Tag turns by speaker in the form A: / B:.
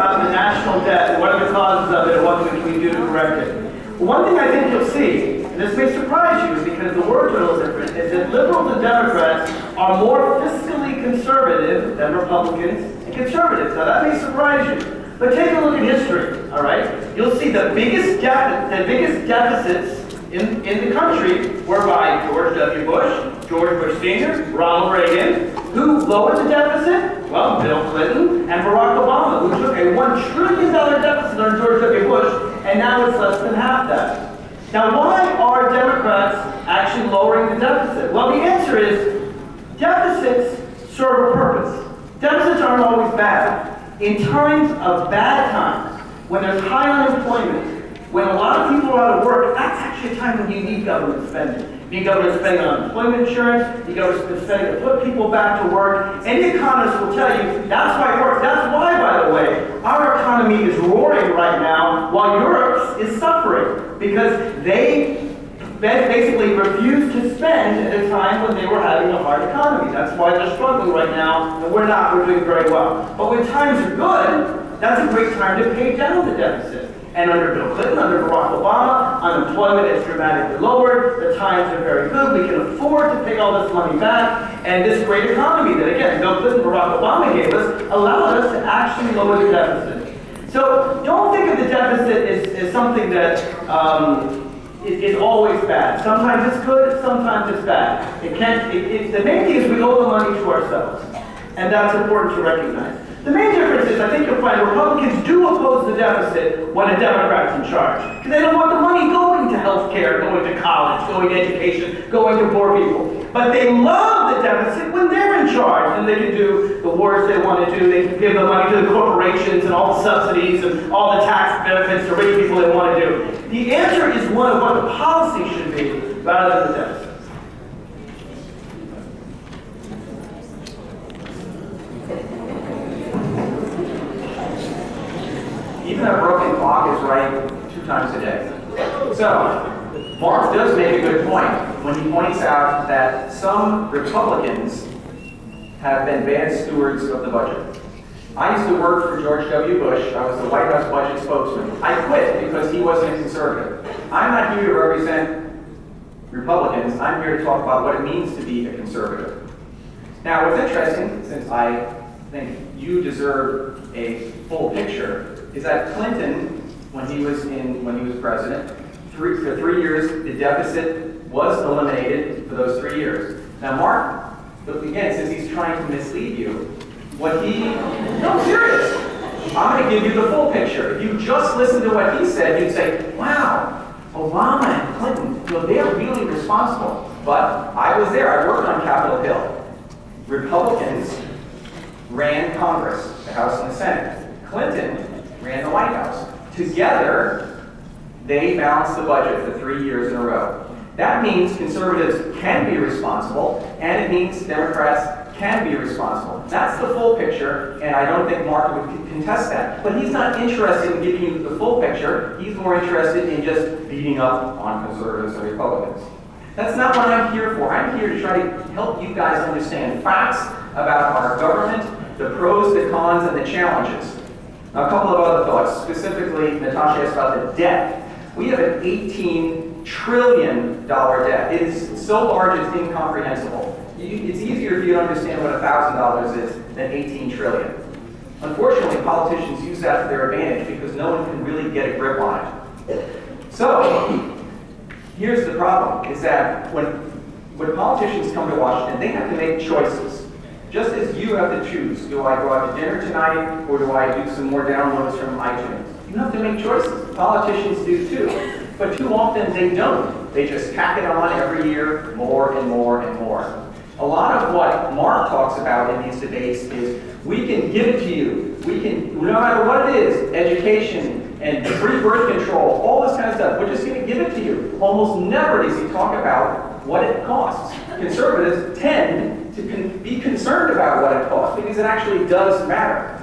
A: about the national debt, what are the causes of it, and what can we do to correct it. One thing I think you'll see, and this may surprise you because the words are a little different, is that liberals and Democrats are more fiscally conservative than Republicans and conservatives. Now that may surprise you, but take a look at history, all right? You'll see the biggest deficits in the country were by George W. Bush, George Bush Sr., Ronald Reagan. Who lowered the deficit? Well, Bill Clinton and Barack Obama, who took a $1 trillion deficit under George W. Bush, and now it's less than half that. Now, why are Democrats actually lowering the deficit? Well, the answer is deficits serve a purpose. Deficits aren't always bad. In times of bad times, when there's high unemployment, when a lot of people are out of work, that's actually a time when you need government spending. You need government spending on unemployment insurance, you need government spending to put people back to work. Any economist will tell you that's why it works. That's why, by the way, our economy is roaring right now while Europe's is suffering, because they basically refused to spend at a time when they were having a hard economy. That's why they're struggling right now, and we're not. We're doing very well. But when times are good, that's a great time to pay down the deficit. And under Bill Clinton, under Barack Obama, unemployment is dramatically lowered. The times are very good. We can afford to pay all this money back. And this great economy that, again, Bill Clinton, Barack Obama gave us, allowed us to actually lower the deficit. So don't think of the deficit as something that is always bad. Sometimes it's good, sometimes it's bad. The main thing is we owe the money to ourselves. And that's important to recognize. The main difference is, I think you'll find Republicans do oppose the deficit when a Democrat's in charge. Because they don't want the money going to health care, going to college, going to education, going to poor people. But they love the deficit when they're in charge. And they can do the wars they want to do. They can give the money to the corporations and all the subsidies and all the tax benefits to rich people they want to do. The answer is one of what the policy should be rather than the deficit.
B: Even a broken clock is right 2 times a day. So, Mark does make a good point when he points out that some Republicans have been bad stewards of the budget. I used to work for George W. Bush. I was the White House budget spokesman. I quit because he wasn't a conservative. I'm not here to represent Republicans. I'm here to talk about what it means to be a conservative. Now, what's interesting, since I think you deserve a full picture, is that Clinton, when he was president, for 3 years, the deficit was eliminated for those 3 years. Now, Mark, but again, since he's trying to mislead you, no, I'm serious. I'm going to give you the full picture. If you just listen to what he said, you'd say, wow, Obama and Clinton, they're really responsible. But I was there. I worked on Capitol Hill. Republicans ran Congress, the House and the Senate. Clinton ran the White House. Together, they balanced the budget for 3 years in a row. That means conservatives can be responsible, and it means Democrats can be responsible. That's the full picture, and I don't think Mark would contest that. But he's not interested in giving you the full picture. He's more interested in just beating up on conservatives and Republicans. That's not what I'm here for. I'm here to try to help you guys understand facts about our government, the pros, the cons, and the challenges. Now, a couple of other thoughts. Specifically, Natasha asked about the debt. We have an $18 trillion debt. It is so large it's incomprehensible. It's easier if you understand what $1,000 is than $18 trillion. Unfortunately, politicians use that to their advantage because no one can really get a grip on it. So, here's the problem, is that when politicians come to Washington, they have to make choices. Just as you have to choose, do I go out to dinner tonight, or do I do some more downloads from iTunes? You have to make choices. Politicians do too. But too often they don't. They just tack it on every year, more and more and more. A lot of what Mark talks about in these debates is, we can give it to you. We can, no matter what it is, education and free birth control, all this kind of stuff, we're just going to give it to you. Almost never does he talk about what it costs. Conservatives tend to be concerned about what it costs because it actually does matter.